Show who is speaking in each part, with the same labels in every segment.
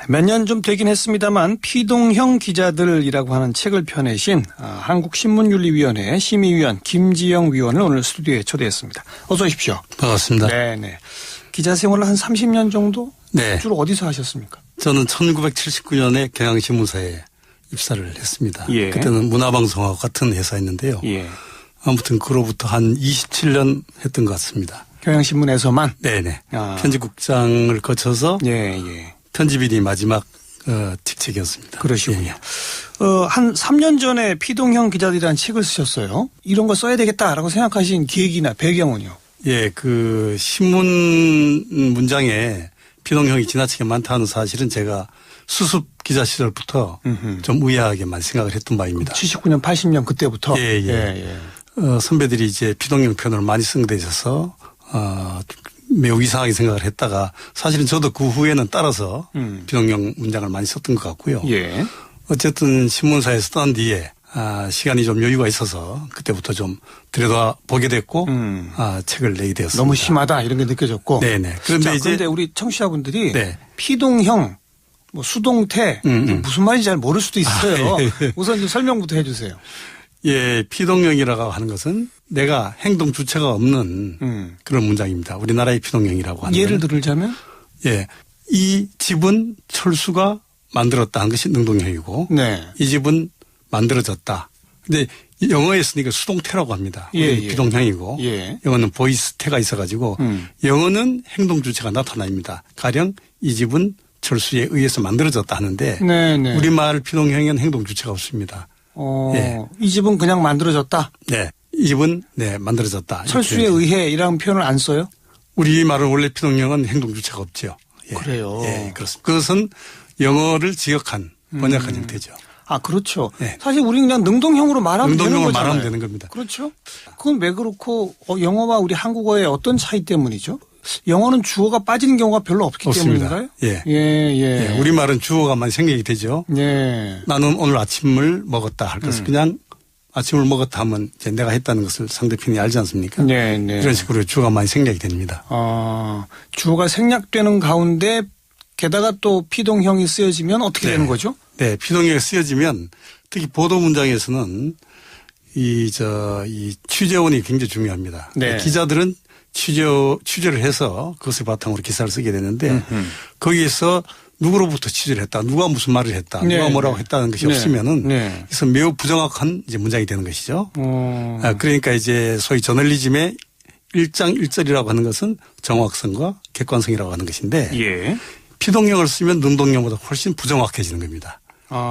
Speaker 1: 몇 년 좀 되긴 했습니다만 피동형 기자들이라고 하는 책을 펴내신 한국신문윤리위원회 심의위원 김지영 위원을 오늘 스튜디오에 초대했습니다. 어서 오십시오.
Speaker 2: 반갑습니다.
Speaker 1: 네네. 기자 생활을 한 30년 정도?
Speaker 2: 네.
Speaker 1: 주로 어디서 하셨습니까?
Speaker 2: 저는 1979년에 경향신문사에 입사를 했습니다.
Speaker 1: 예.
Speaker 2: 그때는 문화방송하고 같은 회사였는데요.
Speaker 1: 예.
Speaker 2: 아무튼 그로부터 한 27년 했던 것 같습니다.
Speaker 1: 경향신문에서만?
Speaker 2: 네네. 편집국장을 거쳐서
Speaker 1: 예.
Speaker 2: 편집일이 마지막 직책이었습니다.
Speaker 1: 그러시군요.
Speaker 2: 예.
Speaker 1: 한 3년 전에 피동형 기자들이라는 책을 쓰셨어요. 이런 거 써야 되겠다라고 생각하신 계획이나 배경은요?
Speaker 2: 예, 그 신문 문장에 피동형이 지나치게 많다는 사실은 제가 수습 기자 시절부터 좀 의아하게만 생각을 했던 바입니다.
Speaker 1: 79년, 80년 그때부터?
Speaker 2: 예. 선배들이 이제 피동형 표현을 많이 쓴 데 있어서 매우 이상하게 생각을 했다가 사실은 저도 그 후에는 따라서 피동형 문장을 많이 썼던 것 같고요.
Speaker 1: 예.
Speaker 2: 어쨌든 신문사에서 떠난 뒤에 시간이 좀 여유가 있어서 그때부터 좀 들여다보게 됐고 책을 내게 되었습니다.
Speaker 1: 너무 심하다 이런 게 느껴졌고.
Speaker 2: 네네.
Speaker 1: 그런데 우리 청취자분들이
Speaker 2: 네.
Speaker 1: 피동형, 뭐 수동태 무슨 말인지 잘 모를 수도 있어요. 우선 좀 설명부터 해주세요.
Speaker 2: 예, 피동형이라고 하는 것은 내가 행동 주체가 없는 그런 문장입니다. 우리나라의 피동형이라고 하는.
Speaker 1: 예를 들자면?
Speaker 2: 예, 이 집은 철수가 만들었다 하는 것이 능동형이고
Speaker 1: 네.
Speaker 2: 이 집은 만들어졌다. 근데 영어에 쓰니까 수동태라고 합니다.
Speaker 1: 예.
Speaker 2: 비동형이고
Speaker 1: 예.
Speaker 2: 영어는 보이스태가 있어가지고 영어는 행동 주체가 나타납니다. 가령 이 집은 철수에 의해서 만들어졌다 하는데
Speaker 1: 네네.
Speaker 2: 우리말 피동형에는 행동 주체가 없습니다. 예.
Speaker 1: 이 집은 그냥 만들어졌다?
Speaker 2: 네. 이 집은 만들어졌다.
Speaker 1: 철수에 의해 이런 표현을 안 써요?
Speaker 2: 우리말은 원래 피동형은 행동 주체가 없죠. 예.
Speaker 1: 그래요.
Speaker 2: 예, 그렇습니다. 그것은 영어를 지역한 번역한 형태죠.
Speaker 1: 그렇죠.
Speaker 2: 네.
Speaker 1: 사실 우리는 그냥 능동형으로 말하면 되는
Speaker 2: 능동형으로
Speaker 1: 거잖아요.
Speaker 2: 말하면 되는 겁니다.
Speaker 1: 그렇죠. 그건 왜 그렇고 영어와 우리 한국어의 어떤 차이 때문이죠? 영어는 주어가 빠지는 경우가 별로 없기
Speaker 2: 없습니다.
Speaker 1: 때문인가요?
Speaker 2: 예.
Speaker 1: 예.
Speaker 2: 우리말은 주어가만 생략이 되죠.
Speaker 1: 예.
Speaker 2: 나는 오늘 아침을 먹었다 할 것을 그냥 아침을 먹었다 하면 이제 내가 했다는 것을 상대편이 알지 않습니까?
Speaker 1: 네.
Speaker 2: 이런 식으로 주어가 많이 생략이 됩니다.
Speaker 1: 주어가 생략되는 가운데 게다가 또 피동형이 쓰여지면 어떻게 되는 거죠?
Speaker 2: 네, 피동형이 쓰여지면 특히 보도 문장에서는 이 취재원이 굉장히 중요합니다.
Speaker 1: 네.
Speaker 2: 기자들은 취재를 해서 그것을 바탕으로 기사를 쓰게 되는데 거기에서 누구로부터 취재를 했다, 누가 무슨 말을 했다, 누가 뭐라고 했다는 것이 없으면은 그래서 매우 부정확한 이제 문장이 되는 것이죠. 그러니까 이제 소위 저널리즘의 일장일절이라고 하는 것은 정확성과 객관성이라고 하는 것인데
Speaker 1: 예.
Speaker 2: 피동형을 쓰면 능동형보다 훨씬 부정확해지는 겁니다.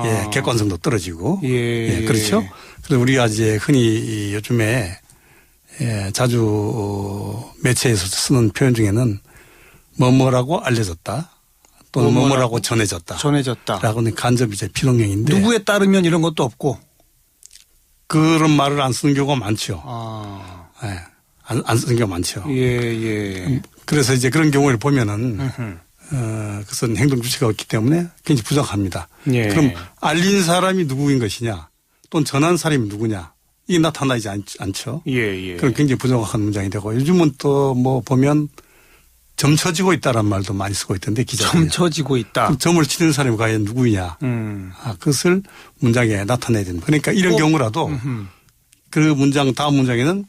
Speaker 2: 예, 객관성도 떨어지고.
Speaker 1: 예.
Speaker 2: 그렇죠. 그래서 우리가 이제 흔히 요즘에 자주 매체에서 쓰는 표현 중에는 뭐뭐라고 알려졌다. 또는 뭐뭐라고 전해졌다. 라고는 간접 이제 피동형인데.
Speaker 1: 누구에 따르면 이런 것도 없고.
Speaker 2: 그런 말을 안 쓰는 경우가 많죠. 예. 안 쓰는 경우가 많죠.
Speaker 1: 예.
Speaker 2: 그래서 이제 그런 경우를 보면은 그것은 행동 주체가 없기 때문에 굉장히 부정합니다.
Speaker 1: 예.
Speaker 2: 그럼 알린 사람이 누구인 것이냐 또는 전한 사람이 누구냐 이게 나타나지 않죠.
Speaker 1: 예.
Speaker 2: 그럼 굉장히 부정확한 문장이 되고 요즘은 또 뭐 보면 점쳐지고 있다라는 말도 많이 쓰고 있던데 기자들이.
Speaker 1: 점쳐지고 있다.
Speaker 2: 점을 치는 사람이 과연 누구냐. 그것을 문장에 나타내야 됩니다. 그러니까 이런 경우라도 그 문장 다음 문장에는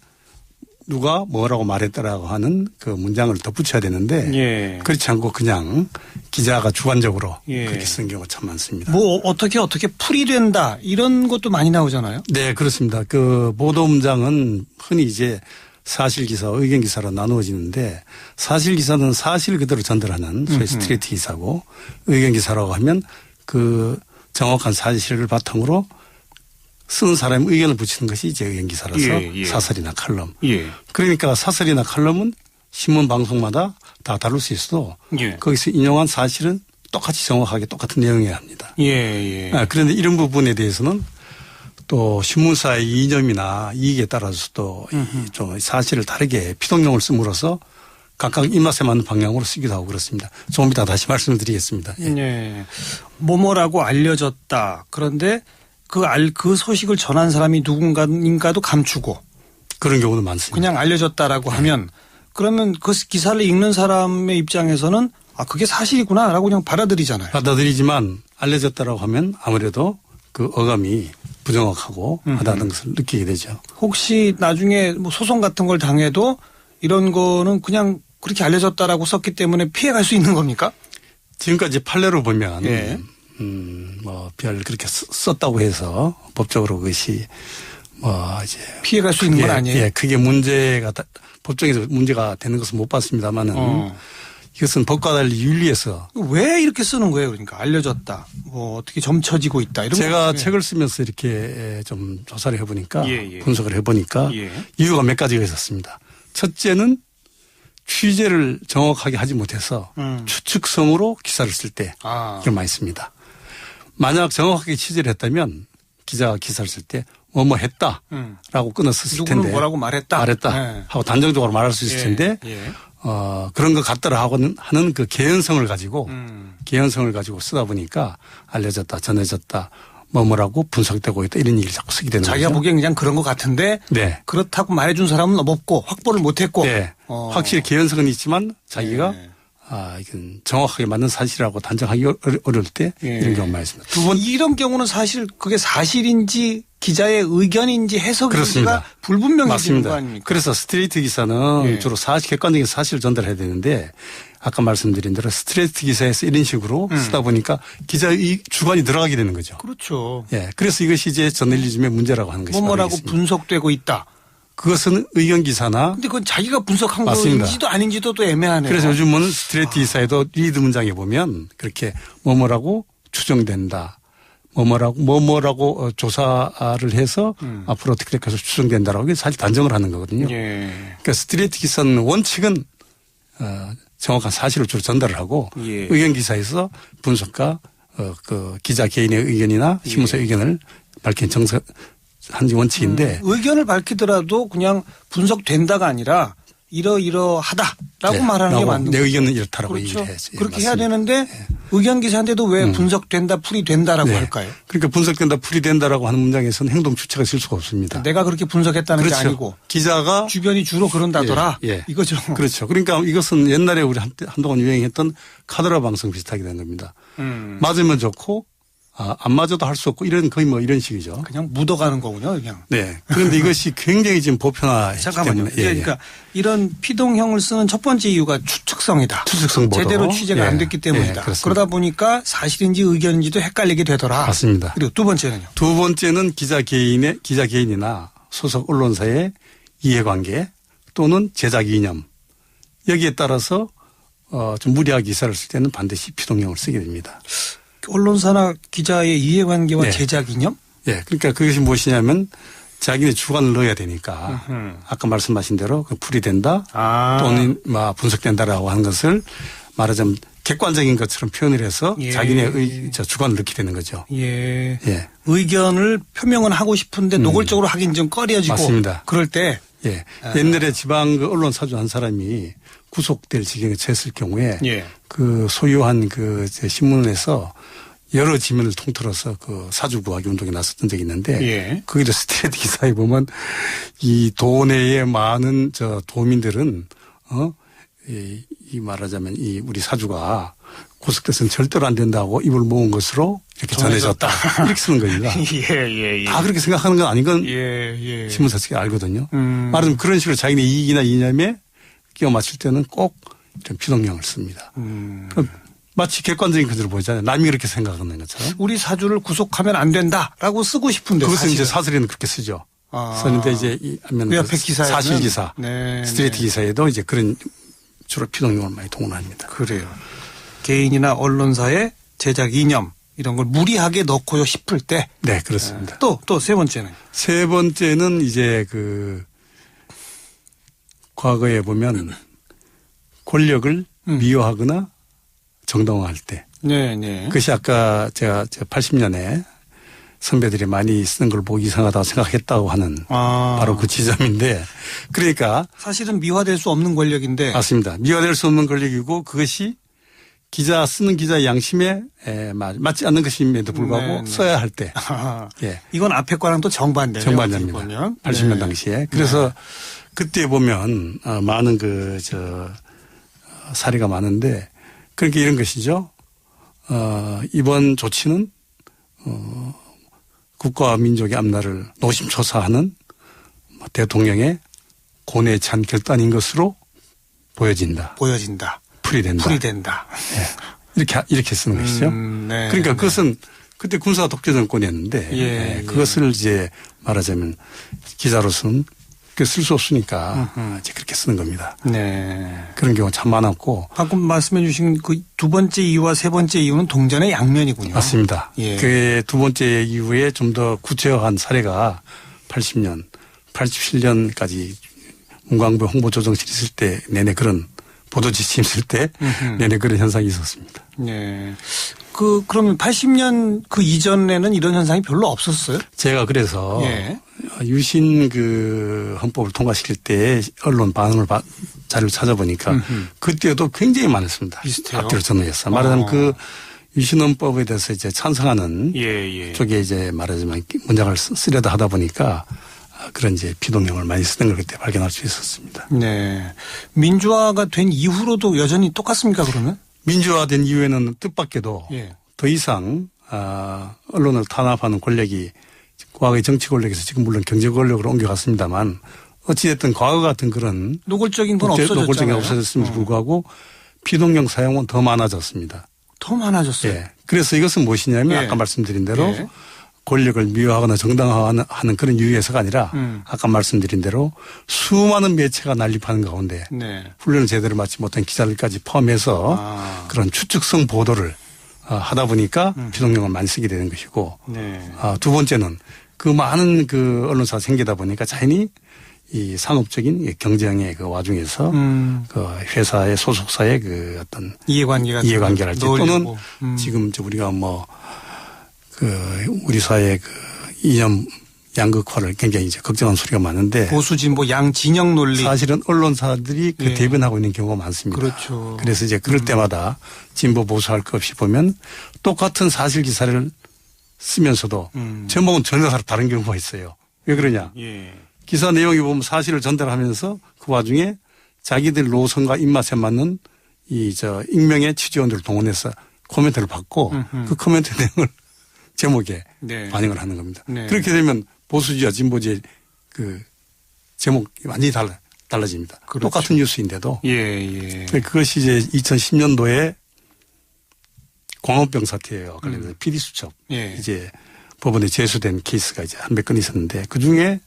Speaker 2: 누가 뭐라고 말했다라고 하는 그 문장을 덧붙여야 되는데 그렇지 않고 그냥 기자가 주관적으로 그렇게 쓰는 경우가 참 많습니다.
Speaker 1: 뭐 어떻게 풀이된다 이런 것도 많이 나오잖아요.
Speaker 2: 네, 그렇습니다. 그 보도 문장은 흔히 이제 사실기사, 의견기사로 나누어지는데 사실기사는 사실 그대로 전달하는 소위 스트레이트 기사고 의견기사라고 하면 그 정확한 사실을 바탕으로 쓰는 사람의 의견을 붙이는 것이 이제 의견기사라서 사설이나 칼럼. 그러니까 사설이나 칼럼은 신문 방송마다 다 다룰 수 있어도 거기서 인용한 사실은 똑같이 정확하게 똑같은 내용이어야 합니다. 그런데 이런 부분에 대해서는 또 신문사의 이념이나 이익에 따라서도 좀 사실을 다르게 피동형을 씀으로써 각각 입맛에 맞는 방향으로 쓰기도 하고 그렇습니다. 조금 이따 다시 말씀을 드리겠습니다.
Speaker 1: 뭐뭐라고 알려졌다. 그런데 그 소식을 전한 사람이 누군가인가도 감추고
Speaker 2: 그런 경우도 많습니다.
Speaker 1: 그냥 알려졌다라고 하면 그러면 그 기사를 읽는 사람의 입장에서는 아, 그게 사실이구나라고 그냥 받아들이잖아요.
Speaker 2: 받아들이지만 알려졌다라고 하면 아무래도 그 어감이 부정확하고 하다는 것을 느끼게 되죠.
Speaker 1: 혹시 나중에 뭐 소송 같은 걸 당해도 이런 거는 그냥 그렇게 알려졌다라고 썼기 때문에 피해갈 수 있는 겁니까?
Speaker 2: 지금까지 판례로 보면
Speaker 1: 예.
Speaker 2: 뭐 별 그렇게 썼다고 해서 법적으로 그것이 뭐 이제
Speaker 1: 피해갈 수 있는 건 아니에요.
Speaker 2: 예, 그게 문제가 법정에서 문제가 되는 것은 못 봤습니다만은 이것은 법과 달리 윤리에서
Speaker 1: 왜 이렇게 쓰는 거예요? 그러니까 알려졌다. 뭐 어떻게 점쳐지고 있다. 이런
Speaker 2: 제가
Speaker 1: 거.
Speaker 2: 책을 쓰면서 이렇게 좀 조사를 해보니까
Speaker 1: 예.
Speaker 2: 분석을 해보니까
Speaker 1: 예.
Speaker 2: 이유가 몇 가지가 있었습니다. 첫째는 취재를 정확하게 하지 못해서 추측성으로 기사를 쓸 때 이걸 많이 씁니다. 만약 정확하게 취재를 했다면 기자가 기사를 쓸 때 뭐뭐 했다라고 끊었을 텐데
Speaker 1: 누구는 뭐라고 말했다. 네.
Speaker 2: 하고 단정적으로 말할 수 있을 텐데 그런 것 같더라 하고는 하는 그 개연성을 가지고 쓰다 보니까 알려졌다, 전해졌다, 뭐라고 분석되고 있다 이런 얘기를 자꾸 쓰게 되는
Speaker 1: 자기가
Speaker 2: 거죠.
Speaker 1: 보기엔 그냥 그런 것 같은데
Speaker 2: 네.
Speaker 1: 그렇다고 말해준 사람은 없고 확보를 못했고.
Speaker 2: 네. 확실히 개연성은 있지만 자기가 이건 정확하게 맞는 사실이라고 단정하기 어려울 때 이런 경우가 많이 있습니다.
Speaker 1: 두 번 이런 경우는 사실 그게 사실인지 기자의 의견인지 해석인지가 불분명해지는 거 아닙니까?
Speaker 2: 그래서 스트레이트 기사는 주로 객관적인 사실을 전달해야 되는데 아까 말씀드린 대로 스트레이트 기사에서 이런 식으로 쓰다 보니까 기자의 주관이 들어가게 되는 거죠.
Speaker 1: 그렇죠.
Speaker 2: 예, 그래서 이것이 이제 저널리즘의 문제라고 하는 것이
Speaker 1: 뭐라고 분석되고 있다.
Speaker 2: 그것은 의견 기사나.
Speaker 1: 근데 그건 자기가 분석한
Speaker 2: 맞습니다.
Speaker 1: 거인지도 아닌지도 또 애매하네요.
Speaker 2: 그래서 요즘은 스트레이트 기사에도 리드 문장에 보면 그렇게 뭐뭐라고 추정된다. 뭐뭐라고 조사를 해서 앞으로 어떻게 해서 추정된다라고 사실 단정을 하는 거거든요.
Speaker 1: 예.
Speaker 2: 그러니까 스트레이트 기사는 원칙은 정확한 사실을 주로 전달을 하고
Speaker 1: 예.
Speaker 2: 의견 기사에서 분석과 그 기자 개인의 의견이나 신문사 의견을 밝힌 한지 원칙인데
Speaker 1: 의견을 밝히더라도 그냥 분석된다가 아니라 이러이러하다라고 말하는 게 맞는
Speaker 2: 내
Speaker 1: 거죠.
Speaker 2: 의견은 이렇다라고
Speaker 1: 그렇죠.
Speaker 2: 얘기를 해야지.
Speaker 1: 그렇게
Speaker 2: 맞습니다.
Speaker 1: 해야 되는데 의견 기사인데도 왜 분석된다 풀이된다라고 할까요?
Speaker 2: 그러니까 분석된다 풀이된다라고 하는 문장에서는 행동 주체가 있을 수가 없습니다.
Speaker 1: 내가 그렇게 분석했다는
Speaker 2: 그렇죠.
Speaker 1: 게 아니고
Speaker 2: 기자가
Speaker 1: 주변이 주로 그런다더라. 이거죠.
Speaker 2: 그렇죠. 그러니까 이것은 옛날에 우리 한동안 유행했던 카더라 방송 비슷하게 된 겁니다. 맞으면 좋고 안 맞아도 할 수 없고 거의 뭐 이런 식이죠.
Speaker 1: 그냥 묻어가는 거군요, 그냥.
Speaker 2: 네. 그런데 이것이 굉장히 지금 보편화했기
Speaker 1: 잠깐만요.
Speaker 2: 때문에.
Speaker 1: 그러니까 이런 피동형을 쓰는 첫 번째 이유가 추측성이다.
Speaker 2: 추측성 보도.
Speaker 1: 제대로 취재가 안 됐기 때문이다. 그러다 보니까 사실인지 의견인지도 헷갈리게 되더라.
Speaker 2: 맞습니다.
Speaker 1: 그리고 두 번째는요.
Speaker 2: 두 번째는 기자 개인이나 소속 언론사의 이해관계 또는 제작 이념 여기에 따라서 좀 무리하게 기사를 쓸 때는 반드시 피동형을 쓰게 됩니다.
Speaker 1: 언론사나 기자의 이해관계와 제작 이념?
Speaker 2: 예. 그러니까 그것이 무엇이냐면 자기네 주관을 넣어야 되니까 아까 말씀하신 대로 풀이된다 또는 분석된다라고 하는 것을 말하자면 객관적인 것처럼 표현을 해서 자기네 주관을 넣게 되는 거죠.
Speaker 1: 예. 의견을 표명은 하고 싶은데 노골적으로 하긴 좀 꺼려지고.
Speaker 2: 맞습니다.
Speaker 1: 그럴 때.
Speaker 2: 예. 옛날에 지방 언론 사주 한 사람이 구속될 지경에 처했을 경우에 그 소유한 그 신문에서 여러 지면을 통틀어서 그 사주 구하기 운동에 나섰던 적이 있는데 거기도 스트레이트 기사에 보면 이 도내의 많은 도민들은 이 말하자면 이 우리 사주가 구속돼서는 절대로 안 된다고 입을 모은 것으로 이렇게 전해졌다. 이렇게 쓰는 겁니다. 다 그렇게 생각하는 건 아닌 건 신문사 측이 알거든요. 말하자면 그런 식으로 자기네 이익이나 이념에 끼워 맞출 때는 꼭 이런 피동형을 씁니다. 그럼 마치 객관적인 그대로 보이잖아요. 남이 그렇게 생각하는 것처럼.
Speaker 1: 우리 사주를 구속하면 안 된다라고 쓰고 싶은데.
Speaker 2: 그것은 이제 사설에는 그렇게 쓰죠. 쓰는데 이제 사실 기사, 스트레이트 기사에도 이제 그런 주로 피동형을 많이 동원합니다.
Speaker 1: 그래요. 개인이나 언론사의 제작 이념 이런 걸 무리하게 넣고 싶을 때.
Speaker 2: 네, 그렇습니다.
Speaker 1: 또 세 번째는.
Speaker 2: 세 번째는 이제 과거에 보면 권력을 미워하거나 정당화할 때. 그것이 아까 제가 80년에 선배들이 많이 쓰는 걸 보기 이상하다고 생각했다고 하는 바로 그 지점인데 그러니까
Speaker 1: 사실은 미화될 수 없는 권력인데.
Speaker 2: 맞습니다. 미화될 수 없는 권력이고 그것이 쓰는 기자의 양심에 맞지 않는 것임에도 불구하고 써야 할 때.
Speaker 1: 이건 앞에 거랑 또 정반대예요.
Speaker 2: 정반대입니다. 80년 당시에. 그래서 그때 보면 많은 사례가 많은데 그러니까 이런 것이죠. 이번 조치는 국가와 민족의 앞날을 노심초사하는 대통령의 고뇌에 찬 결단인 것으로 보여진다. 풀이된다. 이렇게 쓰는 것이죠.
Speaker 1: 네.
Speaker 2: 그러니까 그것은 그때 군사 독재 정권이었는데 그것을 이제 말하자면 기자로서는 쓸 수 없으니까 이제 그렇게 쓰는 겁니다.
Speaker 1: 네.
Speaker 2: 그런 경우가 참 많았고.
Speaker 1: 방금 말씀해 주신 그 두 번째 이유와 세 번째 이유는 동전의 양면이군요.
Speaker 2: 맞습니다.
Speaker 1: 예.
Speaker 2: 그 두 번째 이후에 좀 더 구체화한 사례가 80년, 87년까지 문광부 홍보조정실 있을 때 내내 그런 보도 지침 있을 때 내내 그런 현상이 있었습니다.
Speaker 1: 네. 그러면 80년 그 이전에는 이런 현상이 별로 없었어요?
Speaker 2: 제가 그래서
Speaker 1: 예.
Speaker 2: 유신 그 헌법을 통과시킬 때 언론 반응을 자료를 찾아보니까 그때도 굉장히 많았습니다.
Speaker 1: 비슷해요.
Speaker 2: 앞뒤로 전후해서 말하자면 그 유신 헌법에 대해서 이제 찬성하는 쪽에 이제 말하자면 문장을 쓰려다 하다 보니까 그런 이제 비동형을 많이 쓰는 걸 그때 발견할 수 있었습니다.
Speaker 1: 네. 민주화가 된 이후로도 여전히 똑같습니까 그러면?
Speaker 2: 민주화된 이후에는 뜻밖에도 더 이상 언론을 탄압하는 권력이 과거의 정치 권력에서 지금 물론 경제 권력으로 옮겨갔습니다만 어찌됐든 과거 같은 그런
Speaker 1: 노골적인 건 없어졌잖아요.
Speaker 2: 노골적인 게 없어졌음에도 불구하고 비동형 사용은 더 많아졌습니다.
Speaker 1: 더 많아졌어요.
Speaker 2: 예. 그래서 이것은 무엇이냐면 아까 말씀드린 대로 권력을 미화하거나 정당화하는 그런 유의에서가 아니라 아까 말씀드린 대로 수많은 매체가 난립하는 가운데 훈련을 제대로 마치 못한 기자들까지 포함해서 그런 추측성 보도를 하다 보니까 비동형을 많이 쓰게 되는 것이고 두 번째는 그 많은 그 언론사가 생기다 보니까 자연히 이 상업적인 경쟁의 그 와중에서 그 회사의 소속사의 그 어떤 이해관계랄지 또는 지금 우리가 우리 사회의 그 이념 양극화를 굉장히 이제 걱정하는 소리가 많은데
Speaker 1: 보수 진보 양진영 논리
Speaker 2: 사실은 언론사들이 그 대변하고 있는 경우가 많습니다.
Speaker 1: 그렇죠.
Speaker 2: 그래서 이제 그럴 때마다 진보 보수할 것 없이 보면 똑같은 사실 기사를 쓰면서도 제목은 전혀 다른 경우가 있어요. 왜 그러냐? 기사 내용이 보면 사실을 전달하면서 그 와중에 자기들 노선과 입맛에 맞는 익명의 취재원들을 동원해서 코멘트를 받고 그 코멘트 내용을 제목에 반영을 하는 겁니다. 그렇게 되면 보수지와 진보지의 그 제목이 완전히 달라집니다.
Speaker 1: 그렇죠.
Speaker 2: 똑같은 뉴스인데도. 그것이 이제 2010년도에 광우병 사태예요. 그래서 PD수첩 이제 법원에 제소된 케이스가 이제 한 몇 건 있었는데 그 중에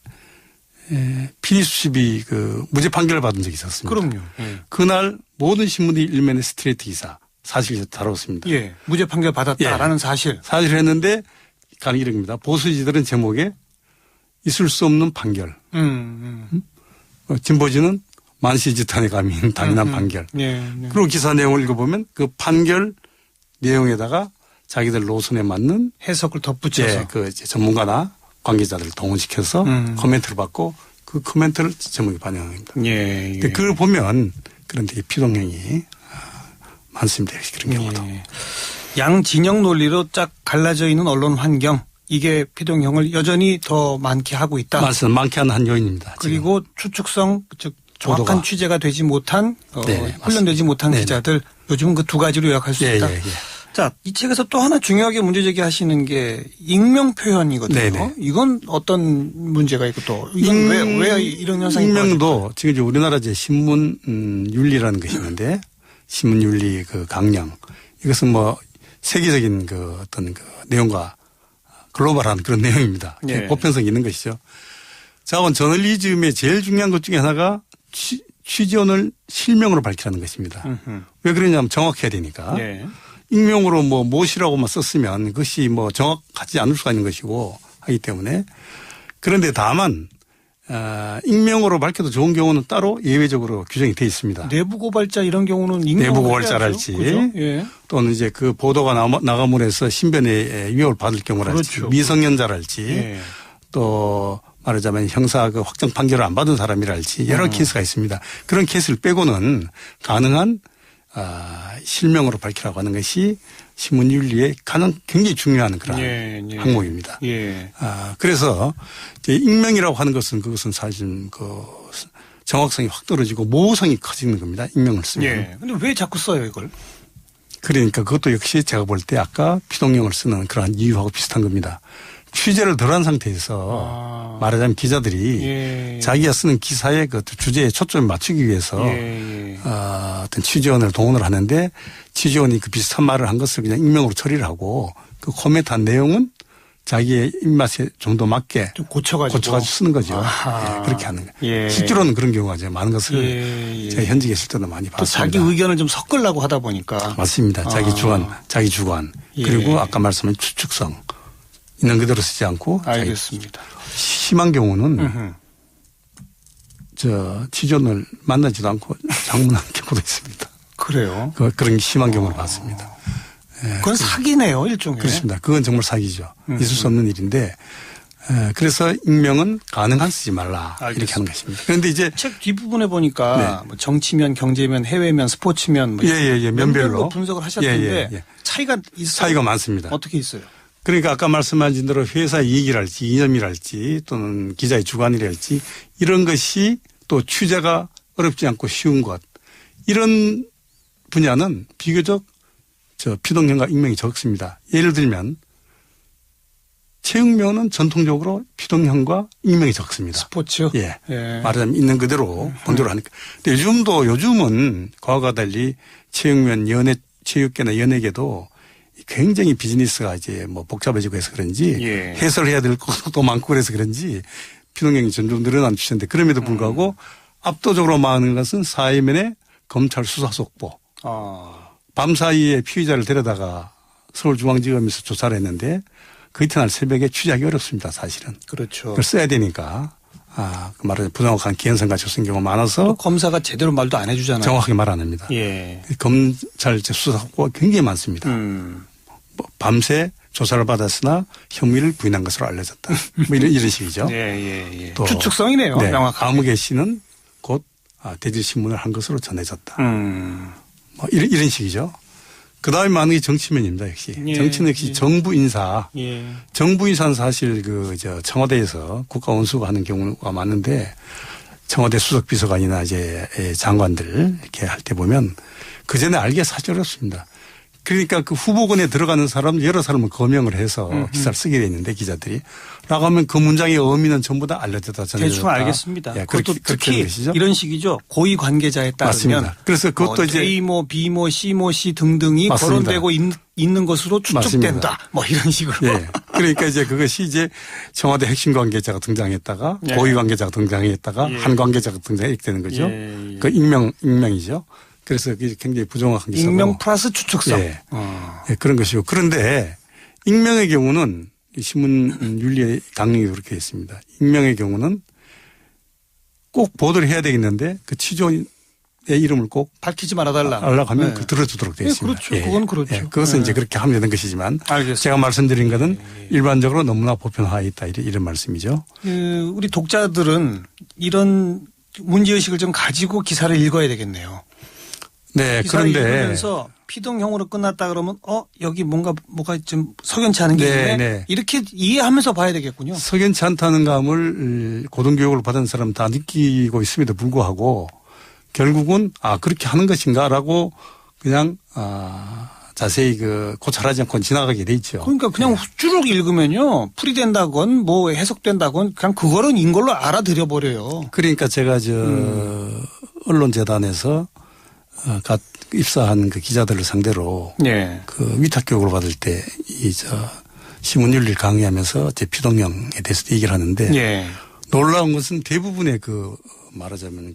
Speaker 2: PD수첩이 그 무죄 판결을 받은 적이 있었습니다.
Speaker 1: 그럼요.
Speaker 2: 그날 모든 신문이 일면에 스트레이트 기사 사실을 다뤘습니다.
Speaker 1: 무죄 판결 받았다라는 사실을
Speaker 2: 했는데 가는 이름입니다. 보수지들은 제목에 있을 수 없는 판결. 진보지는 만시지탄에 감히 당연한 판결. 그리고 기사 내용을 읽어보면 그 판결 내용에다가 자기들 노선에 맞는
Speaker 1: 해석을 덧붙여서
Speaker 2: 그 전문가나 관계자들을 동원시켜서 코멘트를 받고 그 코멘트를 제목에 반영한 겁니다. 그걸 보면 그런 되게 피동형이 많습니다. 그런 경우도.
Speaker 1: 양진영 논리로 쫙 갈라져 있는 언론 환경 이게 피동형을 여전히 더 많게 하고 있다.
Speaker 2: 맞습니다. 많게 하는 한 요인입니다.
Speaker 1: 그리고 추측성 즉 정확한 취재가 되지 못한 훈련되지 못한 기자들 요즘은 그 두 가지로 요약할 수 있다. 자, 이 책에서 또 하나 중요하게 문제 제기하시는 게 익명 표현이거든요. 이건 어떤 문제가 있고 또 이건 왜 이런 현상이
Speaker 2: 익명도 지금 이제 우리나라 이제 신문 윤리라는 것이 있는데 신문 윤리 그 강령 이것은 세계적인 그 어떤 그 내용과 글로벌한 그런 내용입니다. 보편성이 있는 것이죠. 자원 저널리즘의 제일 중요한 것 중에 하나가 취재원을 실명으로 밝히라는 것입니다. 왜 그러냐면 정확해야 되니까. 익명으로 무엇이라고만 썼으면 그것이 정확하지 않을 수가 있는 것이고 하기 때문에 그런데 다만 익명으로 밝혀도 좋은 경우는 따로 예외적으로 규정이 되어 있습니다.
Speaker 1: 내부 고발자 이런 경우는
Speaker 2: 내부 고발자랄지 또는 이제 그 보도가 나감으로 해서 신변에 위협을 받을 경우랄지 미성년자랄지 또 말하자면 형사 그 확정 판결을 안 받은 사람이랄지 여러 케이스가 있습니다. 그런 케이스를 빼고는 가능한 실명으로 밝히라고 하는 것이 신문윤리의 가장 굉장히 중요한 그런 항목입니다. 그래서 이제 익명이라고 하는 것은 그것은 사실 그 정확성이 확 떨어지고 모호성이 커지는 겁니다. 익명을 쓰면.
Speaker 1: 근데 왜 자꾸 써요 이걸?
Speaker 2: 그러니까 그것도 역시 제가 볼 때 아까 피동령을 쓰는 그러한 이유하고 비슷한 겁니다. 취재를 덜한 상태에서 말하자면 기자들이
Speaker 1: 예.
Speaker 2: 자기가 쓰는 기사의 그 주제에 초점을 맞추기 위해서 어떤 취재원을 동원을 하는데 취재원이 그 비슷한 말을 한 것을 그냥 익명으로 처리를 하고 그 코멘트한 내용은 자기의 입맛에 좀 더 맞게
Speaker 1: 좀 고쳐가지고
Speaker 2: 쓰는 거죠. 예, 그렇게 하는 거예요.
Speaker 1: 예.
Speaker 2: 실제로는 그런 경우가 이제 많은 것을 제가 현직에 있을 때도 많이
Speaker 1: 또
Speaker 2: 봤습니다.
Speaker 1: 자기 의견을 좀 섞으려고 하다 보니까.
Speaker 2: 맞습니다. 자기 주관.
Speaker 1: 예.
Speaker 2: 그리고 아까 말씀한 추측성. 있는 그대로 쓰지 않고.
Speaker 1: 알겠습니다.
Speaker 2: 심한 경우는 취재원을 만나지도 않고 장문한 경우도 있습니다.
Speaker 1: 그래요?
Speaker 2: 그런 심한 경우를 봤습니다.
Speaker 1: 그건 사기네요, 일종의.
Speaker 2: 그렇습니다. 그건 정말 사기죠. 있을 수 없는 일인데 그래서 익명은 가능한 쓰지 말라. 알겠습니다. 이렇게 하는 것입니다. 그런데 이제
Speaker 1: 책 뒷부분에 보니까 뭐 정치면, 경제면, 해외면, 스포츠면 뭐 면별로 분석을 하셨는데 차이가 있어요.
Speaker 2: 차이가 많습니다.
Speaker 1: 어떻게 있어요?
Speaker 2: 그러니까 아까 말씀하신 대로 회사 이익이랄지 이념이랄지 또는 기자의 주관이랄지 이런 것이 또 취재가 어렵지 않고 쉬운 것 이런 분야는 비교적 피동형과 익명이 적습니다. 예를 들면 체육면은 전통적으로 피동형과 익명이 적습니다.
Speaker 1: 스포츠요?
Speaker 2: 예. 말하자면 있는 그대로 본대로 하니까. 근데 요즘은 과거와 달리 체육면, 체육계나 연예계도 굉장히 비즈니스가 이제 뭐 복잡해지고 해서 그런지 해설해야 될 것도 많고 그래서 그런지 피동형이 점점 늘어난 추세인데 그럼에도 불구하고 압도적으로 많은 것은 사회면의 검찰 수사 속보. 밤사이에 피의자를 데려다가 서울중앙지검에서 조사를 했는데 그 이튿날 새벽에 취재하기 어렵습니다. 사실은.
Speaker 1: 그렇죠.
Speaker 2: 그걸 써야 되니까. 그 말하자면 부정확한 기현상과 조성 경우가 많아서.
Speaker 1: 검사가 제대로 말도 안 해주잖아요.
Speaker 2: 정확하게 말 안 합니다.
Speaker 1: 예.
Speaker 2: 검찰 수사 속보가 굉장히 많습니다. 밤새 조사를 받았으나 혐의를 부인한 것으로 알려졌다. 뭐 이런 식이죠.
Speaker 1: 예. 또 추측성이네요. 명확하게.
Speaker 2: 아무개 씨는 곧 대질신문을 한 것으로 전해졌다. 뭐 이런 식이죠. 그 다음에 많은 게 정치면입니다. 역시. 정치는 역시 정부 인사. 정부 인사는 사실 청와대에서 국가원수가 하는 경우가 많은데 청와대 수석비서관이나 이제 장관들 이렇게 할 때 보면 그 전에 알기가 사실 어렵습니다. 그러니까 그 후보군에 들어가는 사람 여러 사람을 거명을 해서 기사를 쓰게 돼 있는데 기자들이 라고 하면 그 문장의 의미는 전부 다 알려졌다 전해졌다.
Speaker 1: 대충 알겠습니다.
Speaker 2: 그것도
Speaker 1: 특히 이런 식이죠. 고위 관계자에 따르면
Speaker 2: 맞습니다. 그래서 그것도 이제
Speaker 1: A모, B모, C모, C 등등이
Speaker 2: 맞습니다.
Speaker 1: 거론되고 있는 것으로 추측된다.
Speaker 2: 맞습니다.
Speaker 1: 뭐 이런 식으로.
Speaker 2: 그러니까 이제 그것이 이제 청와대 핵심 관계자가 등장했다가 고위 관계자가 등장했다가 한 관계자가 등장했게 되는 거죠. 그 익명이죠. 그래서 그게 굉장히 부정확한 기사고.
Speaker 1: 익명 플러스 추측성.
Speaker 2: 그런 것이고. 그런데 익명의 경우는 신문윤리의 강령이 그렇게 있습니다. 익명의 경우는 꼭 보도를 해야 되겠는데 그 취조의 이름을 꼭
Speaker 1: 밝히지 말아달라.
Speaker 2: 하려고 하면 그 들어주도록 되어 있습니다.
Speaker 1: 그렇죠. 그건 그렇죠.
Speaker 2: 그것은 이제 그렇게 하면 되는 것이지만
Speaker 1: 알겠습니다.
Speaker 2: 제가 말씀드린 것은 일반적으로 너무나 보편화해 있다 이런 말씀이죠.
Speaker 1: 우리 독자들은 이런 문제의식을 좀 가지고 기사를 읽어야 되겠네요.
Speaker 2: 네,
Speaker 1: 기사를
Speaker 2: 그런데
Speaker 1: 읽으면서 피동형으로 끝났다 그러면 여기 뭐가 좀 석연치 않은 게 있네. 이렇게 이해하면서 봐야 되겠군요.
Speaker 2: 석연치 않다는 감을 고등교육을 받은 사람 다 느끼고 있음에도 불구하고 결국은 그렇게 하는 것인가라고 그냥 자세히 고찰하지 않고 지나가게 돼 있죠.
Speaker 1: 그러니까 그냥 쭉 읽으면요. 풀이된다건 뭐 해석된다건 그냥 그거는 인걸로 알아들여 버려요.
Speaker 2: 그러니까 제가 언론재단에서 입사한 그 기자들을 상대로 그 위탁 교육을 받을 때 신문윤리를 강의하면서 제 피동형에 대해서 얘기를 하는데 놀라운 것은 대부분의 말하자면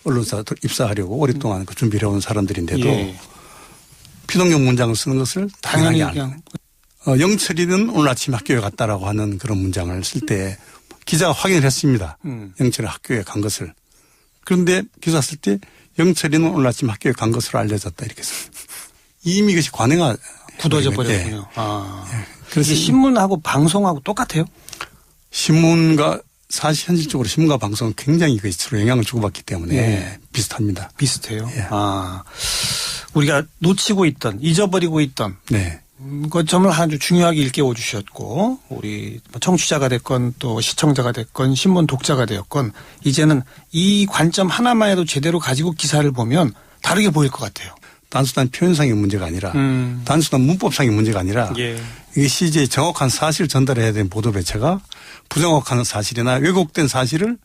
Speaker 2: 언론사 입사하려고 오랫동안 준비를 해온 사람들인데도 피동형 문장을 쓰는 것을 당연히 영철이는 오늘 아침 학교에 갔다라고 하는 그런 문장을 쓸 때 기자가 확인을 했습니다. 영철이 학교에 간 것을. 그런데 기사 쓸 때 영철이는 오늘 아침 학교에 간 것으로 알려졌다 이렇게 써요. 이미 이것이 관행화
Speaker 1: 굳어져 버렸군요. 그래서 신문하고 방송하고 똑같아요?
Speaker 2: 신문과 사실 현실적으로 신문과 방송은 굉장히 서로 영향을 주고받기 때문에 비슷합니다.
Speaker 1: 비슷해요. 우리가 놓치고 있던 잊어버리고 있던 것점을 아주 중요하게 일깨워 주셨고 우리 청취자가 됐건 또 시청자가 됐건 신문 독자가 되었건 이제는 이 관점 하나만 해도 제대로 가지고 기사를 보면 다르게 보일 것 같아요.
Speaker 2: 단순한 표현상의 문제가 아니라 단순한 문법상의 문제가 아니라
Speaker 1: 예.
Speaker 2: 이것이 이제 정확한 사실을 전달해야 되는 보도 매체가 부정확한 사실이나 왜곡된 사실을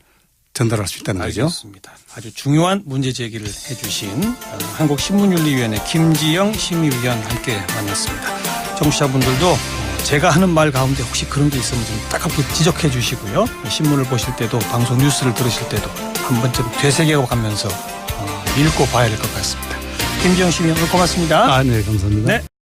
Speaker 2: 전달할 수 있다는 거죠.
Speaker 1: 알겠습니다. 아주 중요한 문제 제기를 해주신 한국신문윤리위원회 김지영 심의위원 함께 만났습니다. 청취자분들도 제가 하는 말 가운데 혹시 그런 게 있으면 좀 따갑게 지적해 주시고요. 신문을 보실 때도 방송 뉴스를 들으실 때도 한 번쯤 되새겨 가면서 읽고 봐야 될 것 같습니다. 김지영 심의위원 고맙습니다.
Speaker 2: 네, 감사합니다.
Speaker 1: 네.